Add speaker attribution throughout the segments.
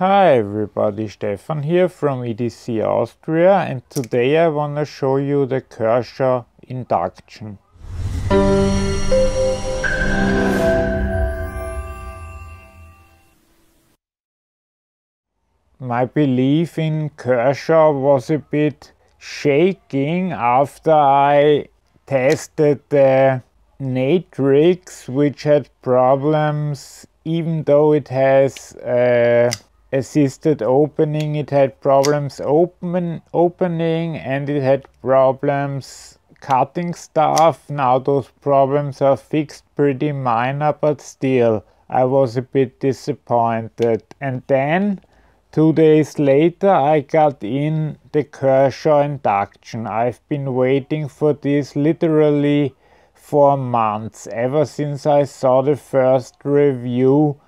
Speaker 1: Hi everybody, Stefan here from EDC Austria, and today I want to show you the Kershaw Induction. My belief in Kershaw was a bit shaking after I tested the Natrix, which had problems. Even though it has assisted opening, it had problems opening, and it had problems cutting stuff. Now those problems are fixed, pretty minor, but still I was a bit disappointed. And then 2 days later I got in the Kershaw Induction. I've been waiting for this literally for months. Ever since I saw the first review,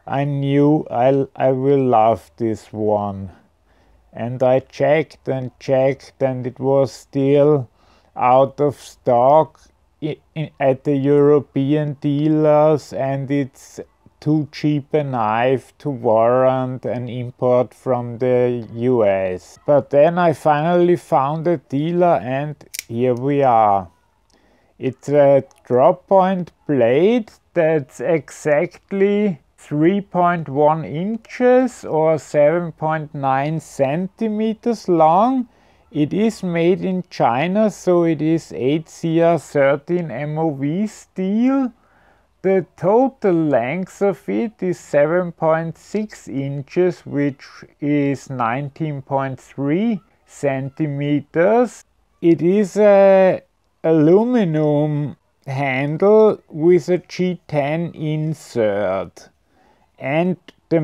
Speaker 1: I knew I will love this one. And I checked and it was still out of stock at the European dealers, and it's too cheap a knife to warrant an import from the US. But then I finally found a dealer, and here we are. It's a drop point blade that's exactly 3.1 inches or 7.9 centimeters long. It is made in China, so it is 8CR13 MOV steel. The total length of it is 7.6 inches, which is 19.3 centimeters. It is a aluminum handle with a G10 insert, and the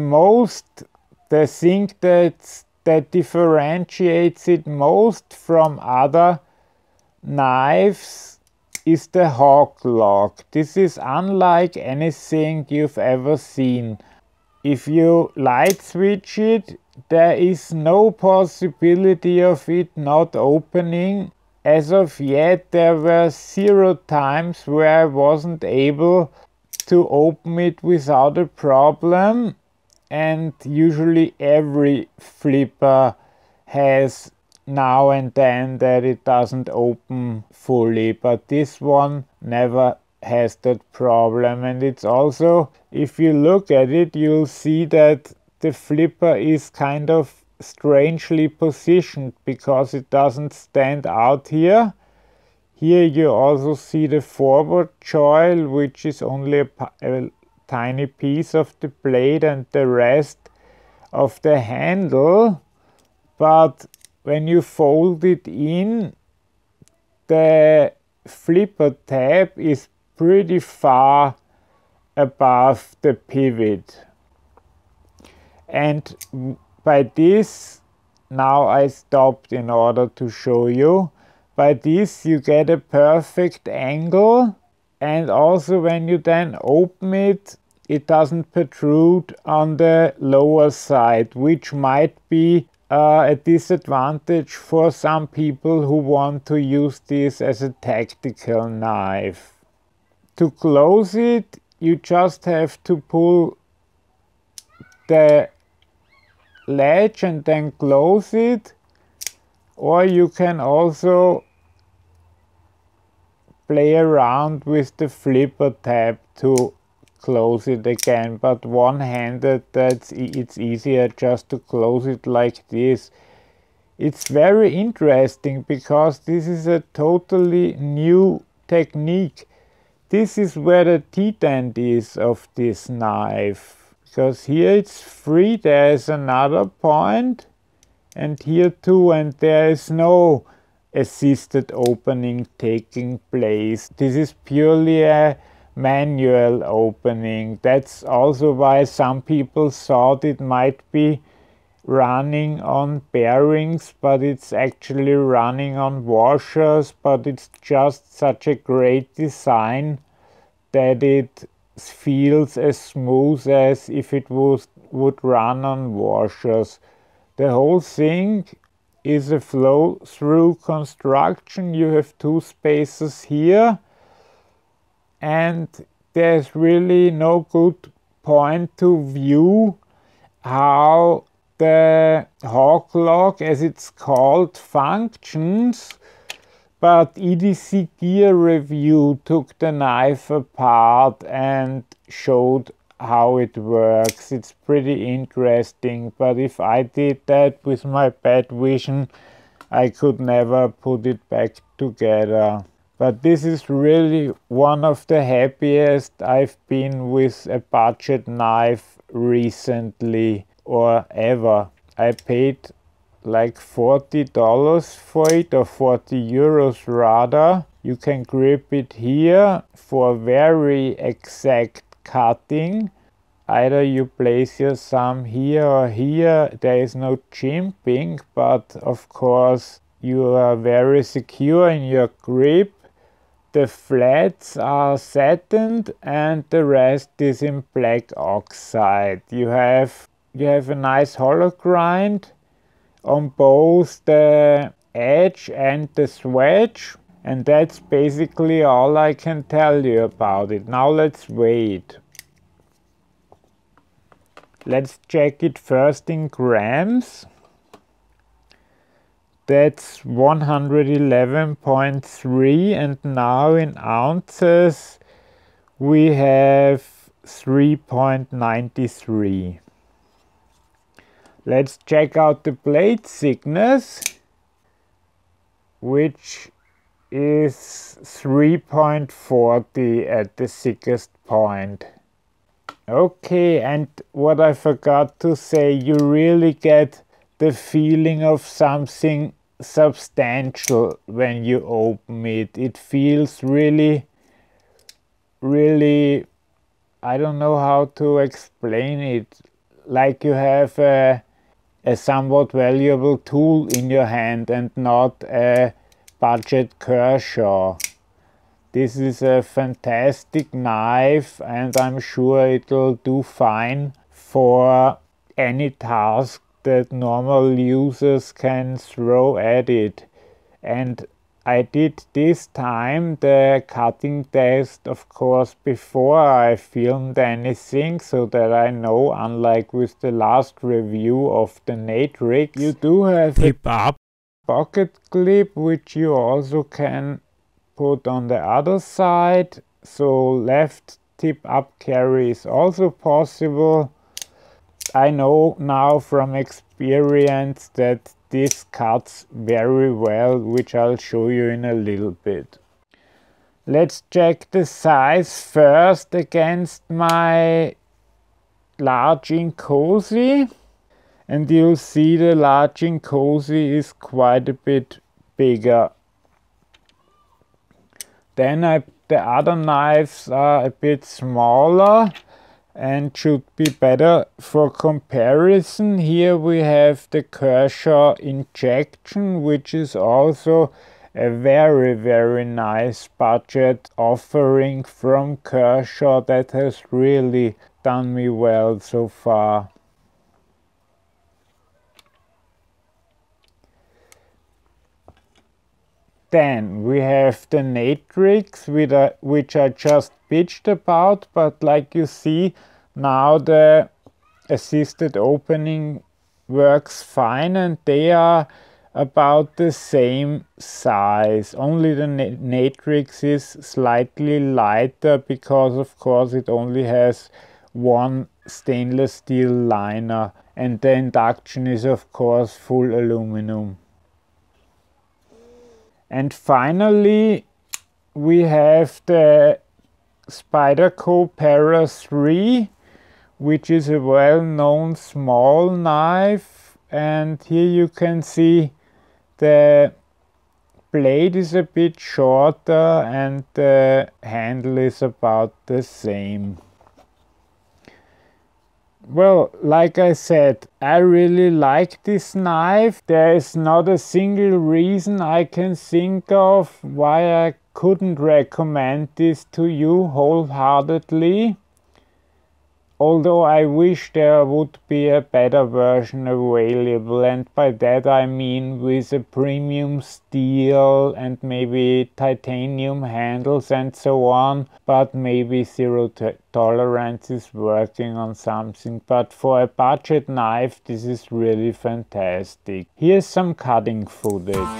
Speaker 1: thing that differentiates it most from other knives is the hook lock. This is unlike anything you've ever seen. If you light switch it, there is no possibility of it not opening. As of yet, there were 0 times where I wasn't able to open it without a problem, and usually every flipper has now and then that it doesn't open fully, but this one never has that problem. And it's also, if you look at it, you'll see that the flipper is kind of strangely positioned because it doesn't stand out here. Here you also see the forward choil, which is only a tiny piece of the blade and the rest of the handle. But when you fold it in, the flipper tab is pretty far above the pivot. And by this, now I stopped in order to show you, by this you get a perfect angle, and also when you then open it, it doesn't protrude on the lower side, which might be a disadvantage for some people who want to use this as a tactical knife. To close it, you just have to pull the latch and then close it, or you can also play around with the flipper tab to close it again, but one-handed it's easier just to close it like this. It's very interesting because this is a totally new technique. This is where the teeth-end is of this knife. Because here it's free, there is another point, and here too, and there is no assisted opening taking place. This is purely a manual opening. That's also why some people thought it might be running on bearings, but it's actually running on washers. But it's just such a great design that it feels as smooth as if it would run on washers. The whole thing is a flow-through construction. You have 2 spaces here, and there's really no good point to view how the hog log, as it's called, functions, but EDC Gear Review took the knife apart and showed how it works. It's pretty interesting, but if I did that with my bad vision, I could never put it back together. But this is really one of the happiest I've been with a budget knife recently or ever. I paid like $40 for it, or 40 euros rather. You can grip it here for very exact cutting. Either you place your thumb here or here. There is no jimping, but of course you are very secure in your grip. The flats are satined and the rest is in black oxide. You have a nice hollow grind on both the edge and the swedge, and that's basically all I can tell you about it. Now let's weigh it. Let's check it first in grams. That's 111.3, and now in ounces we have 3.93. Let's check out the blade thickness, which is 3.40 at the thickest point. Okay, and what I forgot to say, you really get the feeling of something substantial when you open it. It feels really, I don't know how to explain it, like you have a somewhat valuable tool in your hand and not a budget Kershaw. This is a fantastic knife, and I'm sure it'll do fine for any task that normal users can throw at it. And I did this time the cutting test, of course, before I filmed anything, so that I know, unlike with the last review of the Natrix, you do have a pocket clip, which you also can put on the other side, so left tip up carry is also possible. I know now from experience that this cuts very well, which I'll show you in a little bit. Let's check the size first against my large Inkosi, and you'll see the large Inkosi is quite a bit bigger. Then the other knives are a bit smaller and should be better for comparison. Here we have the Kershaw Induction, which is also a very nice budget offering from Kershaw that has really done me well so far. Then we have the Natrix, which I just bitched about, but like you see, now the assisted opening works fine, and they are about the same size. Only the Natrix is slightly lighter because, of course, it only has one stainless steel liner, and the Induction is, of course, full aluminum. And finally, we have the Spyderco Para 3, which is a well-known small knife. And here you can see the blade is a bit shorter and the handle is about the same. Well, like I said, I really like this knife. There is not a single reason I can think of why I couldn't recommend this to you wholeheartedly. although I wish there would be a better version available, and by that I mean with a premium steel and maybe titanium handles and so on, but maybe Zero Tolerance is working on something. But for a budget knife, this is really fantastic. Here's some cutting footage.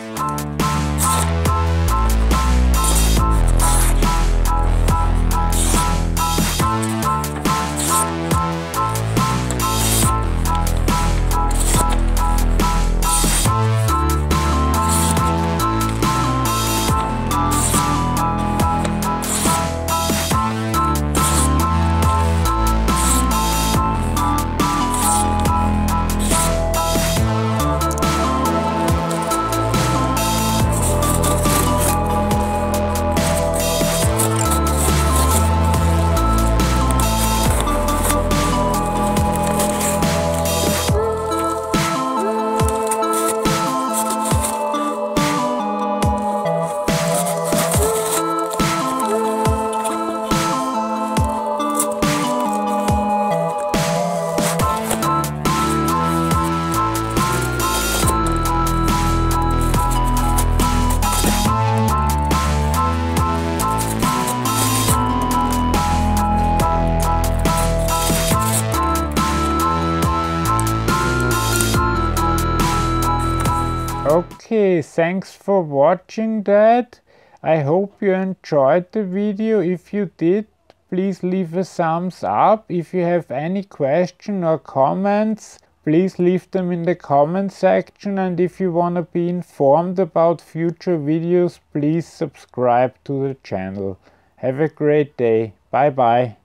Speaker 1: Okay, thanks for watching that. I hope you enjoyed the video. If you did, please leave a thumbs up. If you have any question or comments, please leave them in the comment section. And if you want to be informed about future videos, please subscribe to the channel. Have a great day. Bye bye.